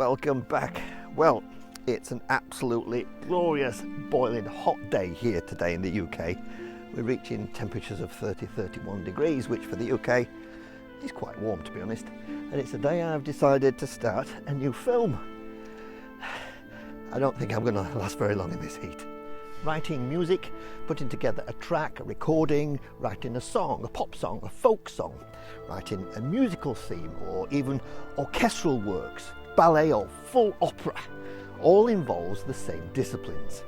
welcome back. Well, it's an absolutely glorious, boiling hot day here today in the UK. We're reaching temperatures of 31 degrees, which for the UK is quite warm, to be honest. And it's a day I've decided to start a new film. I don't think I'm going to last very long in this heat. Writing music, putting together a track, a recording, writing a song, a pop song, a folk song, writing a musical theme, or even orchestral works, ballet or full opera, all involves the same disciplines.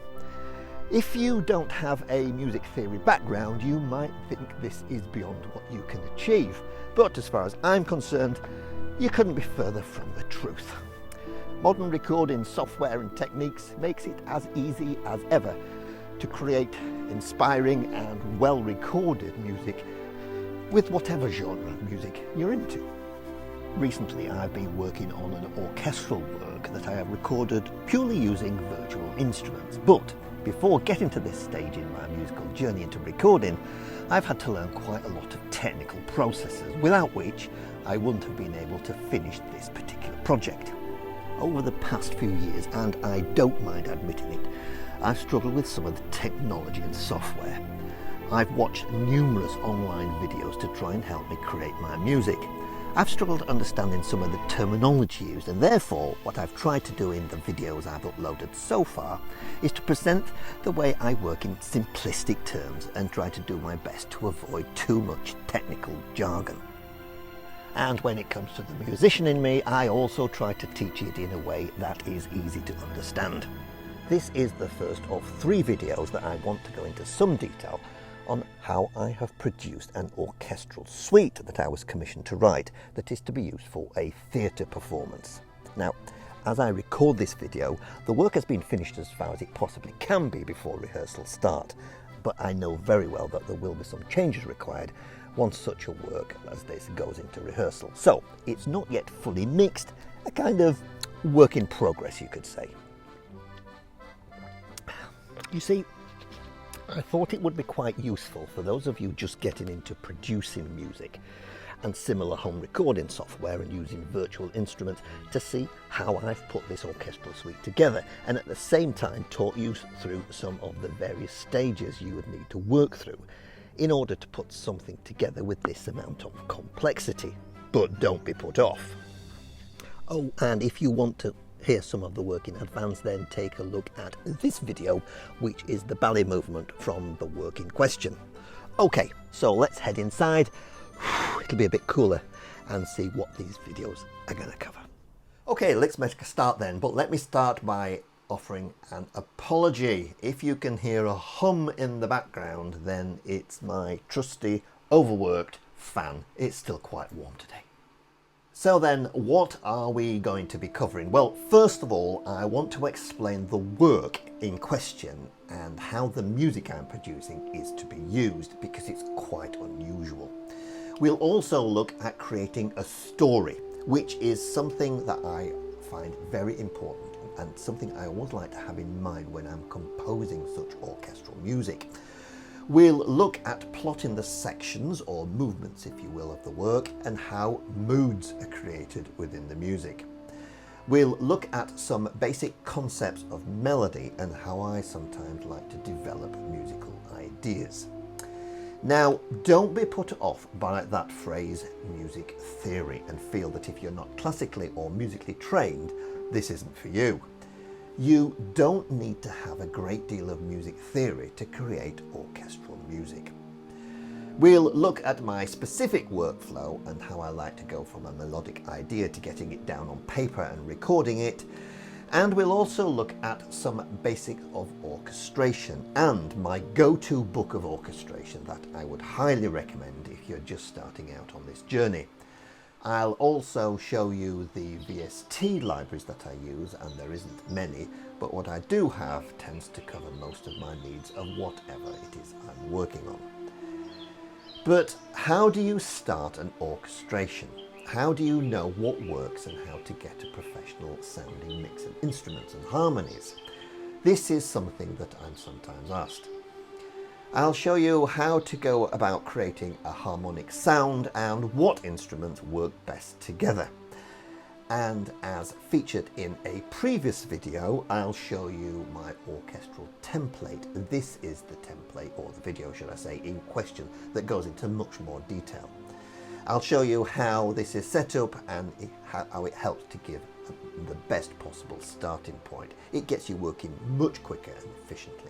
If you don't have a music theory background, you might think this is beyond what you can achieve. But as far as I'm concerned, you couldn't be further from the truth. Modern recording software and techniques makes it as easy as ever to create inspiring and well-recorded music with whatever genre of music you're into. Recently I've been working on an orchestral work that I have recorded purely using virtual instruments, but before getting to this stage in my musical journey into recording, I've had to learn quite a lot of technical processes, without which I wouldn't have been able to finish this particular project. Over the past few years, and I don't mind admitting it, I've struggled with some of the technology and software. I've watched numerous online videos to try and help me create my music. I've struggled understanding some of the terminology used, and therefore what I've tried to do in the videos I've uploaded so far is to present the way I work in simplistic terms and try to do my best to avoid too much technical jargon. And when it comes to the musician in me, I also try to teach it in a way that is easy to understand. This is the first of 3 videos that I want to go into some detail on how I have produced an orchestral suite that I was commissioned to write that is to be used for a theatre performance. Now, as I record this video, the work has been finished as far as it possibly can be before rehearsals start, but I know very well that there will be some changes required once such a work as this goes into rehearsal. So, it's not yet fully mixed, a kind of work in progress, you could say. You see, I thought it would be quite useful for those of you just getting into producing music and similar home recording software and using virtual instruments to see how I've put this orchestral suite together, and at the same time taught you through some of the various stages you would need to work through in order to put something together with this amount of complexity. But don't be put off. Oh, and if you want to hear some of the work in advance, then take a look at this video, which is the ballet movement from the work in question. Okay, so let's head inside. It'll be a bit cooler and see what these videos are going to cover. Okay, let's make a start then, but let me start by offering an apology. If you can hear a hum in the background, then it's my trusty, overworked fan. It's still quite warm today. So then, what are we going to be covering? Well, first of all, I want to explain the work in question and how the music I'm producing is to be used, because it's quite unusual. We'll also look at creating a story, which is something that I find very important and something I always like to have in mind when I'm composing such orchestral music. We'll look at plotting the sections or movements, if you will, of the work and how moods are created within the music. We'll look at some basic concepts of melody and how I sometimes like to develop musical ideas. Now, don't be put off by that phrase music theory and feel that if you're not classically or musically trained, this isn't for you. You don't need to have a great deal of music theory to create orchestral music. We'll look at my specific workflow and how I like to go from a melodic idea to getting it down on paper and recording it. And we'll also look at some basics of orchestration and my go-to book of orchestration that I would highly recommend if you're just starting out on this journey. I'll also show you the VST libraries that I use, and there isn't many, but what I do have tends to cover most of my needs of whatever it is I'm working on. But how do you start an orchestration? How do you know what works and how to get a professional sounding mix of instruments and harmonies? This is something that I'm sometimes asked. I'll show you how to go about creating a harmonic sound and what instruments work best together. And as featured in a previous video, I'll show you my orchestral template. This is the template, or the video should I say, in question that goes into much more detail. I'll show you how this is set up and how it helps to give the best possible starting point. It gets you working much quicker and efficiently.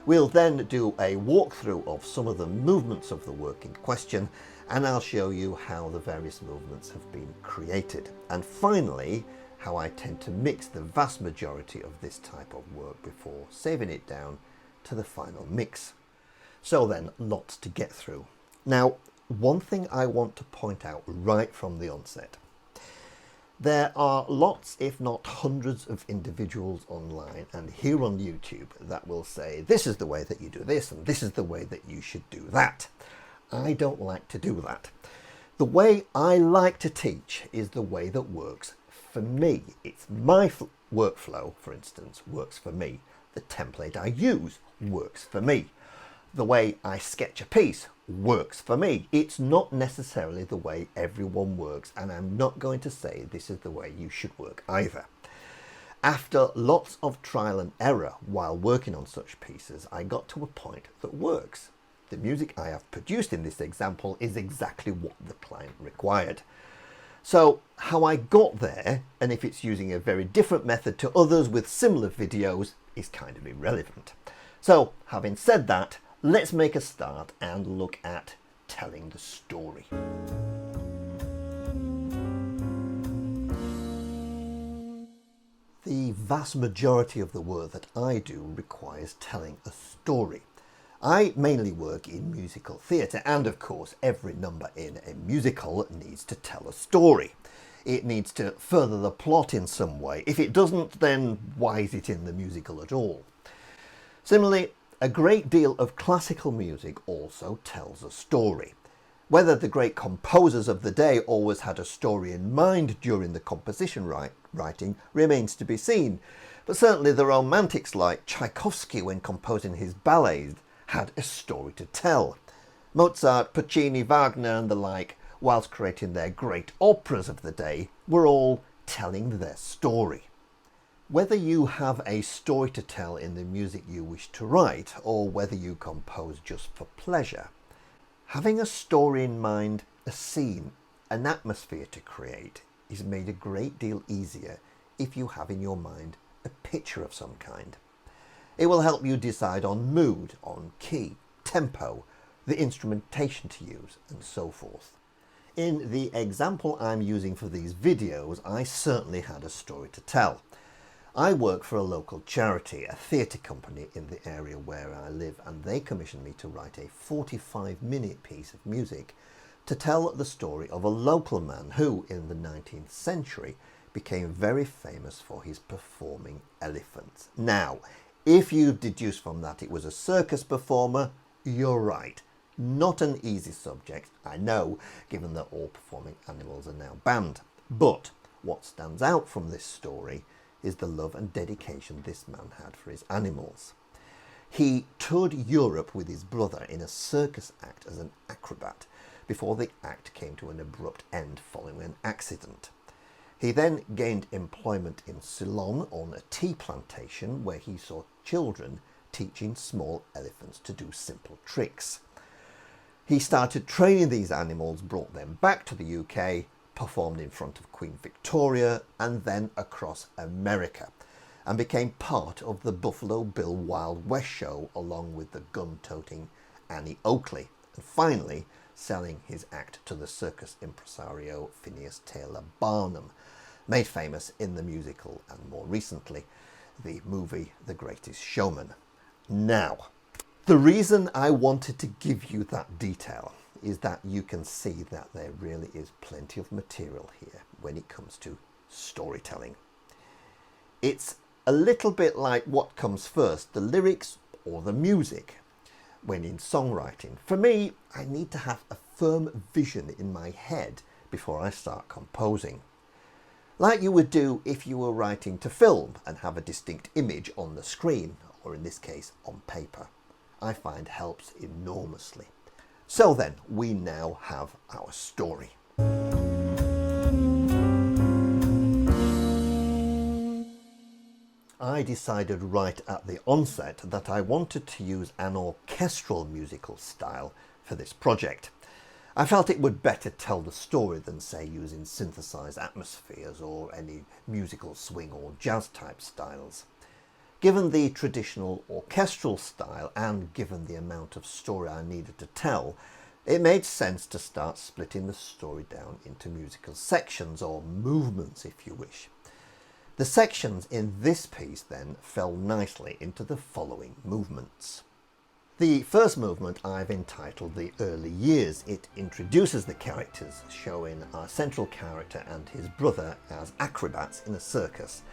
We'll then do a walkthrough of some of the movements of the work in question, and I'll show you how the various movements have been created. And finally, how I tend to mix the vast majority of this type of work before saving it down to the final mix. So then, lots to get through. Now, one thing I want to point out right from the onset. There are lots, if not hundreds, of individuals online and here on YouTube that will say, this is the way that you do this and this is the way that you should do that. I don't like to do that. The way I like to teach is the way that works for me. It's my workflow, for instance, works for me. The template I use works for me. The way I sketch a piece works for me. It's not necessarily the way everyone works, and I'm not going to say this is the way you should work either. After lots of trial and error while working on such pieces, I got to a point that works. The music I have produced in this example is exactly what the client required. So how I got there, and if it's using a very different method to others with similar videos, is kind of irrelevant. So having said that, let's make a start and look at telling the story. The vast majority of the work that I do requires telling a story. I mainly work in musical theatre, and of course every number in a musical needs to tell a story. It needs to further the plot in some way. If it doesn't, then why is it in the musical at all? Similarly, a great deal of classical music also tells a story. Whether the great composers of the day always had a story in mind during the composition writing remains to be seen, but certainly the romantics like Tchaikovsky, when composing his ballets, had a story to tell. Mozart, Puccini, Wagner and the like, whilst creating their great operas of the day, were all telling their story. Whether you have a story to tell in the music you wish to write, or whether you compose just for pleasure, having a story in mind, a scene, an atmosphere to create is made a great deal easier if you have in your mind a picture of some kind. It will help you decide on mood, on key, tempo, the instrumentation to use, and so forth. In the example I'm using for these videos, I certainly had a story to tell. I work for a local charity, a theatre company in the area where I live, and they commissioned me to write a 45-minute piece of music to tell the story of a local man who, in the 19th century, became very famous for his performing elephants. Now, if you deduce from that it was a circus performer, you're right. Not an easy subject, I know, given that all performing animals are now banned. But what stands out from this story is the love and dedication this man had for his animals. He toured Europe with his brother in a circus act as an acrobat before the act came to an abrupt end following an accident. He then gained employment in Ceylon on a tea plantation where he saw children teaching small elephants to do simple tricks. He started training these animals, brought them back to the UK, performed in front of Queen Victoria and then across America, and became part of the Buffalo Bill Wild West show along with the gun-toting Annie Oakley, and finally selling his act to the circus impresario Phineas Taylor Barnum, made famous in the musical and more recently the movie The Greatest Showman. Now, the reason I wanted to give you that detail is that you can see that there really is plenty of material here when it comes to storytelling. It's a little bit like what comes first, the lyrics or the music, when in songwriting. For me, I need to have a firm vision in my head before I start composing. Like you would do if you were writing to film and have a distinct image on the screen, or in this case on paper. I find helps enormously. So then, we now have our story. I decided right at the onset that I wanted to use an orchestral musical style for this project. I felt it would better tell the story than, say, using synthesized atmospheres or any musical swing or jazz type styles. Given the traditional orchestral style and given the amount of story I needed to tell, it made sense to start splitting the story down into musical sections, or movements if you wish. The sections in this piece then fell nicely into the following movements. The first movement I've entitled The Early Years. It introduces the characters, showing our central character and his brother as acrobats in a circus,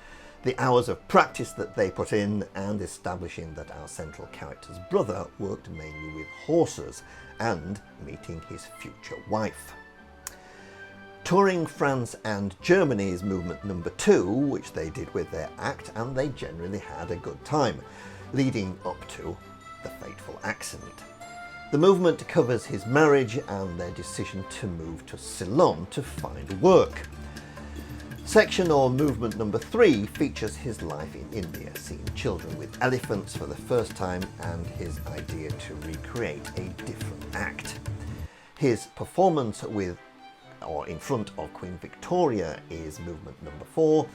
the hours of practice that they put in, and establishing that our central character's brother worked mainly with horses, and meeting his future wife. Touring France and Germany is movement number 2, which they did with their act, and they generally had a good time, leading up to the fateful accident. The movement covers his marriage and their decision to move to Ceylon to find work. Section or movement number 3 features his life in India, seeing children with elephants for the first time and his idea to recreate a different act. His performance with or in front of Queen Victoria is movement number 4,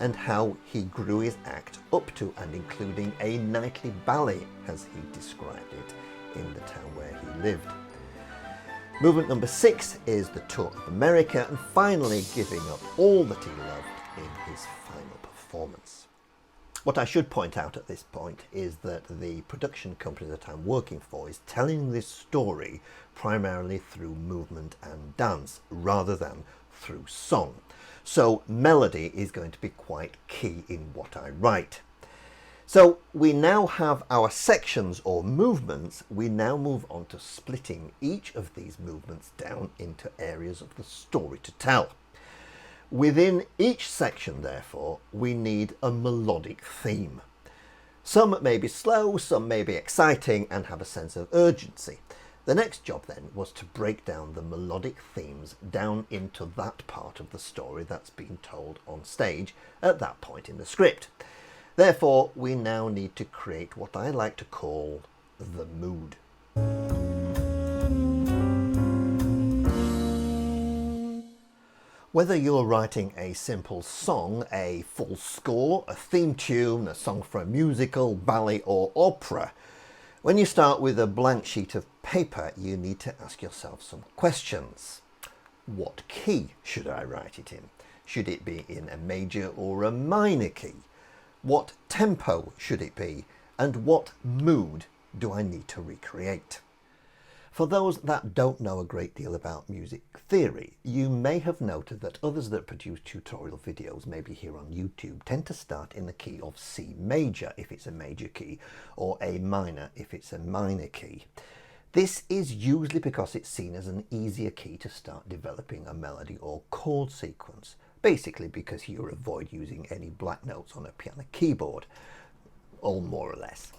and how he grew his act up to and including a nightly ballet, as he described it, in the town where he lived. Movement number 6 is the tour of America, and finally giving up all that he loved in his final performance. What I should point out at this point is that the production company that I'm working for is telling this story primarily through movement and dance rather than through song. So melody is going to be quite key in what I write. So we now have our sections or movements. We now move on to splitting each of these movements down into areas of the story to tell. Within each section, therefore, we need a melodic theme. Some may be slow, some may be exciting and have a sense of urgency. The next job then was to break down the melodic themes down into that part of the story that's being told on stage at that point in the script. Therefore, we now need to create what I like to call the mood. Whether you're writing a simple song, a full score, a theme tune, a song for a musical, ballet or opera, when you start with a blank sheet of paper, you need to ask yourself some questions. What key should I write it in? Should it be in a major or a minor key? What tempo should it be? And what mood do I need to recreate? For those that don't know a great deal about music theory, you may have noted that others that produce tutorial videos, maybe here on YouTube, tend to start in the key of C major if it's a major key, or A minor if it's a minor key. This is usually because it's seen as an easier key to start developing a melody or chord sequence, basically because you avoid using any black notes on a piano keyboard, or more or less.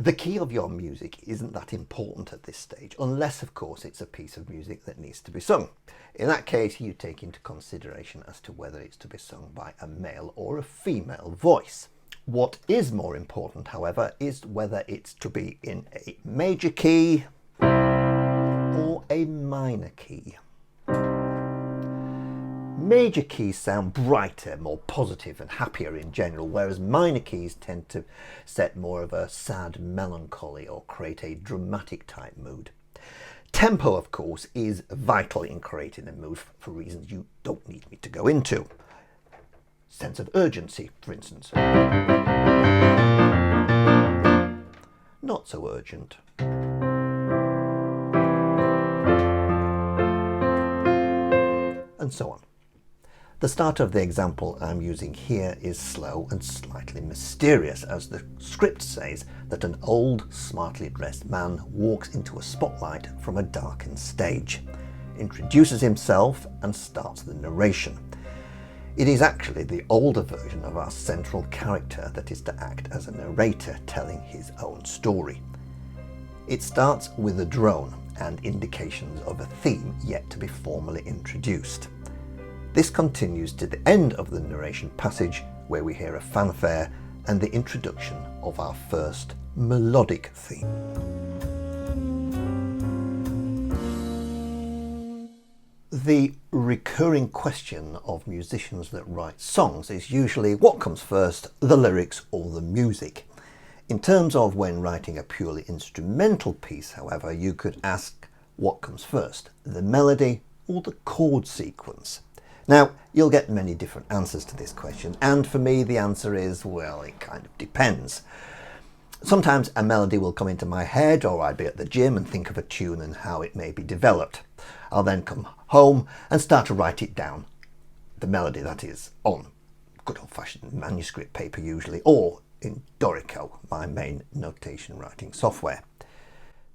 The key of your music isn't that important at this stage, unless of course it's a piece of music that needs to be sung. In that case, you take into consideration as to whether it's to be sung by a male or a female voice. What is more important, however, is whether it's to be in a major key or a minor key. Major keys sound brighter, more positive and happier in general, whereas minor keys tend to set more of a sad melancholy or create a dramatic type mood. Tempo, of course, is vital in creating a mood for reasons you don't need me to go into. Sense of urgency, for instance. Not so urgent. And so on. The start of the example I'm using here is slow and slightly mysterious, as the script says that an old, smartly dressed man walks into a spotlight from a darkened stage, introduces himself and starts the narration. It is actually the older version of our central character that is to act as a narrator telling his own story. It starts with a drone and indications of a theme yet to be formally introduced. This continues to the end of the narration passage, where we hear a fanfare and the introduction of our first melodic theme. The recurring question of musicians that write songs is usually what comes first, the lyrics or the music. In terms of when writing a purely instrumental piece, however, you could ask what comes first, the melody or the chord sequence. Now, you'll get many different answers to this question, and for me the answer is, well, it kind of depends. Sometimes a melody will come into my head, or I'd be at the gym and think of a tune and how it may be developed. I'll then come home and start to write it down, the melody that is, on good old-fashioned manuscript paper usually, or in Dorico, my main notation writing software.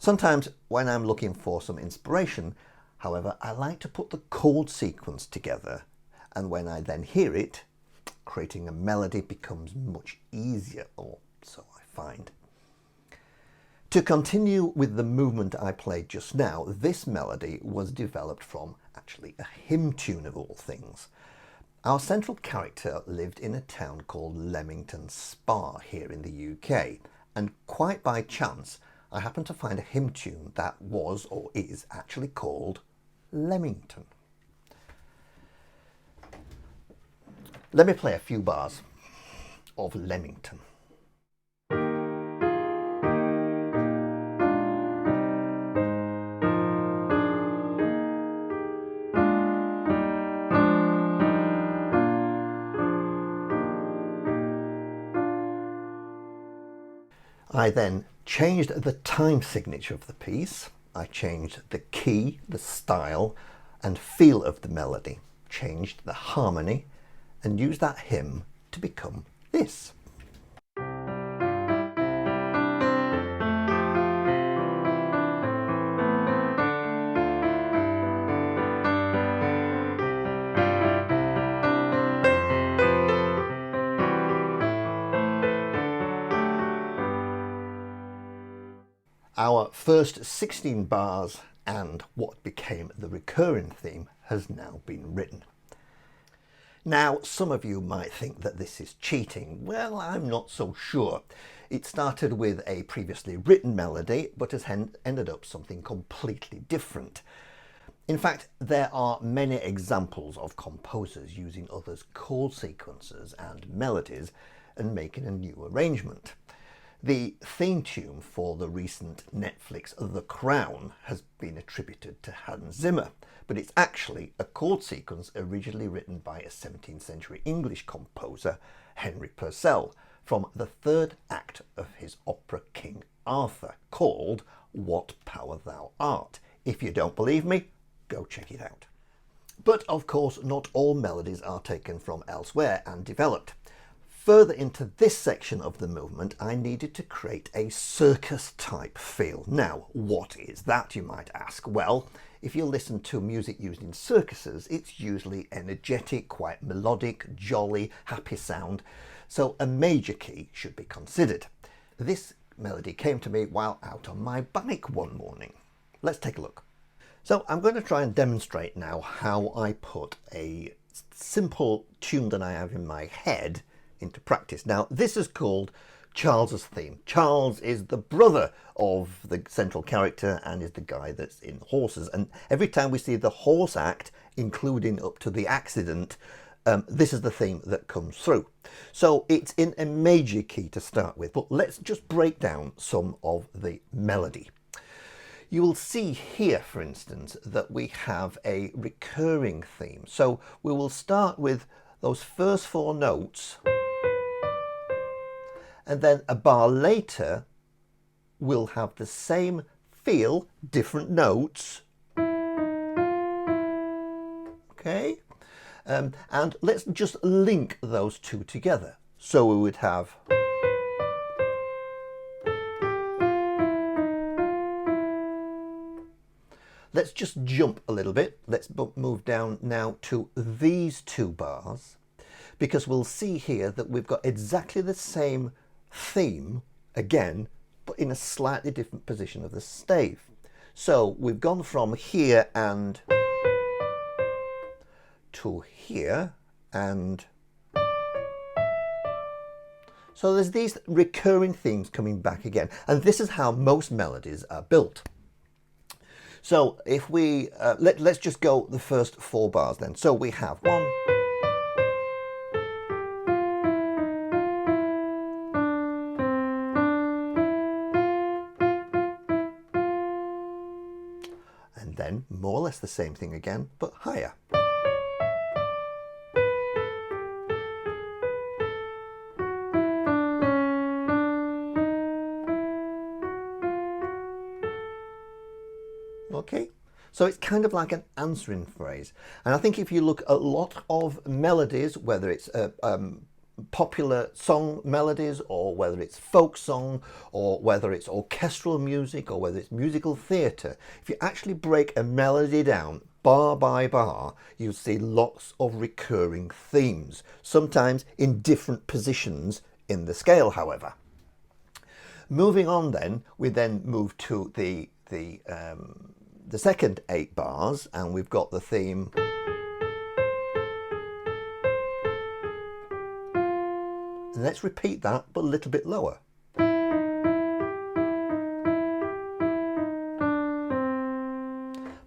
Sometimes when I'm looking for some inspiration, however, I like to put the chord sequence together, and when I then hear it, creating a melody becomes much easier, or so I find. To continue with the movement I played just now, this melody was developed from actually a hymn tune of all things. Our central character lived in a town called Leamington Spa here in the UK, and quite by chance I happened to find a hymn tune that was or is actually called Leamington. Let me play a few bars of Leamington. I then changed the time signature of the piece. I changed the key, the style and feel of the melody, changed the harmony, and used that hymn to become this. Our first 16 bars and what became the recurring theme has now been written. Now, some of you might think that this is cheating. Well, I'm not so sure. It started with a previously written melody, but has ended up something completely different. In fact, there are many examples of composers using others' chord sequences and melodies and making a new arrangement. The theme tune for the recent Netflix The Crown has been attributed to Hans Zimmer, but it's actually a chord sequence originally written by a 17th century English composer, Henry Purcell, from the third act of his opera King Arthur, called What Power Thou Art. If you don't believe me, go check it out. But of course, not all melodies are taken from elsewhere and developed. Further into this section of the movement, I needed to create a circus type feel. Now, what is that, you might ask? Well, if you listen to music used in circuses, it's usually energetic, quite melodic, jolly, happy sound, so a major key should be considered. This melody came to me while out on my bike one morning. Let's take a look. So I'm going to try and demonstrate now how I put a simple tune that I have in my head into practice. Now, this is called Charles's theme. Charles is the brother of the central character and is the guy that's in horses. And every time we see the horse act, including up to the accident, this is the theme that comes through. So it's in a major key to start with, but let's just break down some of the melody. You will see here, for instance, that we have a recurring theme. So we will start with those first four notes, and then a bar later we'll have the same feel, different notes. Okay, and let's just link those two together. So we would have let's just jump a little bit. Let's move down now to these two bars, because we'll see here that we've got exactly the same theme again, but in a slightly different position of the stave. So we've gone from here and to here and So there's these recurring themes coming back again, and this is how most melodies are built. So if we, let's just go the first 4 bars then. So we have 1, and then more or less the same thing again, but higher. Okay, so it's kind of like an answering phrase. And I think if you look at a lot of melodies, whether it's popular song melodies, or whether it's folk song, or whether it's orchestral music, or whether it's musical theatre, if you actually break a melody down bar by bar, you see lots of recurring themes, sometimes in different positions in the scale, however. Moving on then, we then move to the second 8 bars, and we've got the theme. And let's repeat that, but a little bit lower.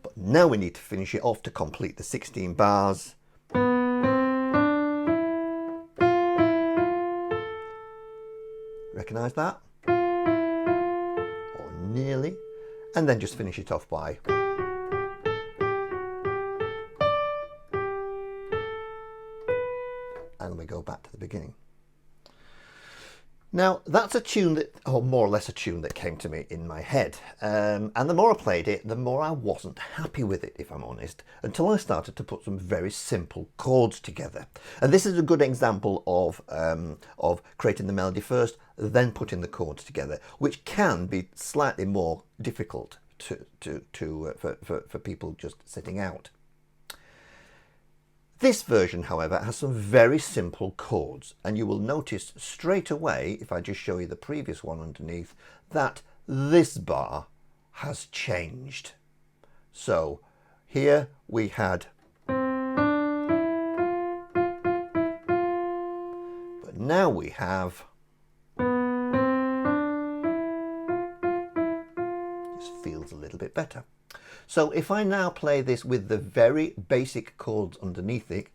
But now we need to finish it off to complete the 16 bars. Recognise that? Or nearly. And then just finish it off by. And we go back to the beginning. Now that's a tune that, or more or less a tune that came to me in my head. And the more I played it, the more I wasn't happy with it, if I'm honest, until I started to put some very simple chords together. And this is a good example of creating the melody first, then putting the chords together, which can be slightly more difficult for people just setting out. This version, however, has some very simple chords, and you will notice straight away, if I just show you the previous one underneath, that this bar has changed. So here we had, but now we have, just feels a little bit better. So if I now play this with the very basic chords underneath it,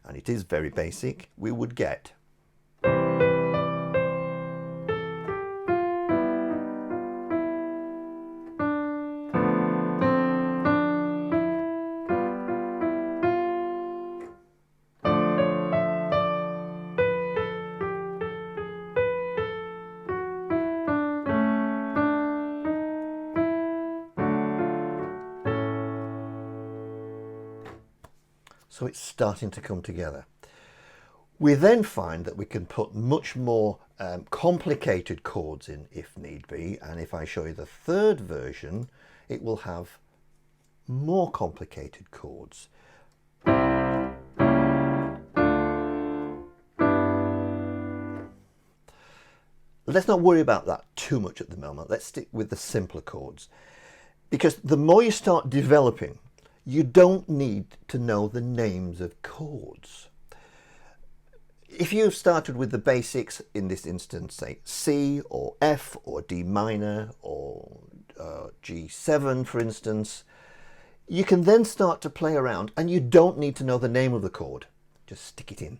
and it is very basic, we would get. So it's starting to come together. We then find that we can put much more complicated chords in if need be, and if I show you the third version, it will have more complicated chords. Let's not worry about that too much at the moment. Let's stick with the simpler chords, because the more you start developing, you don't need to know the names of chords. If you've started with the basics, in this instance, say C or F or D minor or G7, for instance, you can then start to play around and you don't need to know the name of the chord. Just stick it in.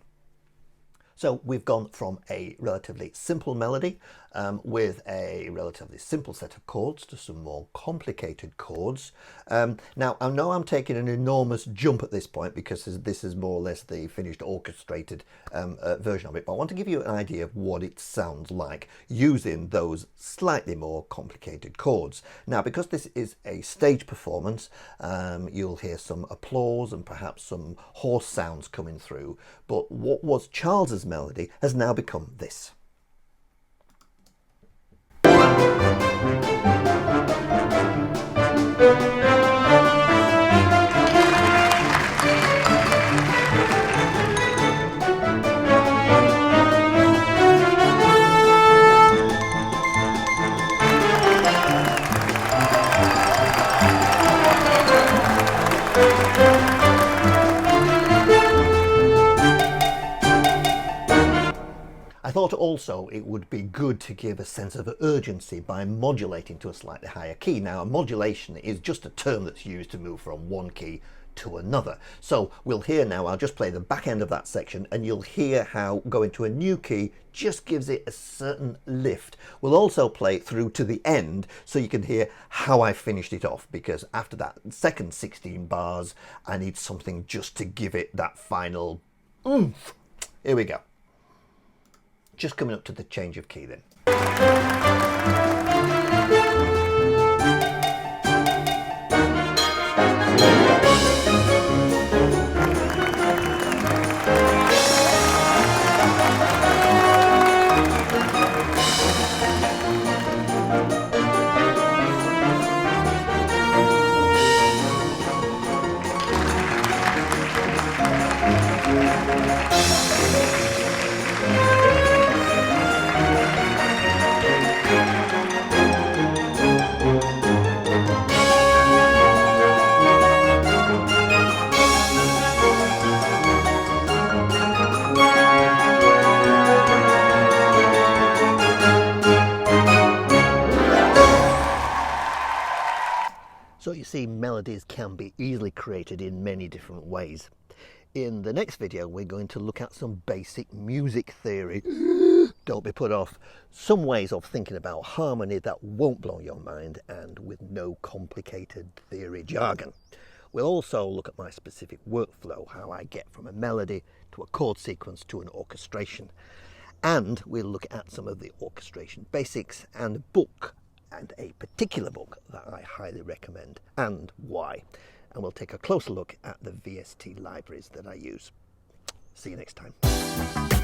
So we've gone from a relatively simple melody with a relatively simple set of chords to some more complicated chords. Now, I know I'm taking an enormous jump at this point because this is more or less the finished orchestrated version of it, but I want to give you an idea of what it sounds like using those slightly more complicated chords. Now, because this is a stage performance, you'll hear some applause and perhaps some horse sounds coming through, but what was Charles's melody has now become this. I thought also it would be good to give a sense of urgency by modulating to a slightly higher key. Now, a modulation is just a term that's used to move from one key to another. So we'll hear now, I'll just play the back end of that section and you'll hear how going to a new key just gives it a certain lift. We'll also play it through to the end so you can hear how I finished it off, because after that second 16 bars I need something just to give it that final oomph. Here we go. Just coming up to the change of key then. So you see, melodies can be easily created in many different ways. In the next video, we're going to look at some basic music theory. Don't be put off. Some ways of thinking about harmony that won't blow your mind and with no complicated theory jargon. We'll also look at my specific workflow, how I get from a melody to a chord sequence to an orchestration. And we'll look at some of the orchestration basics and a book, and a particular book that I highly recommend and why. And we'll take a closer look at the VST libraries that I use. See you next time.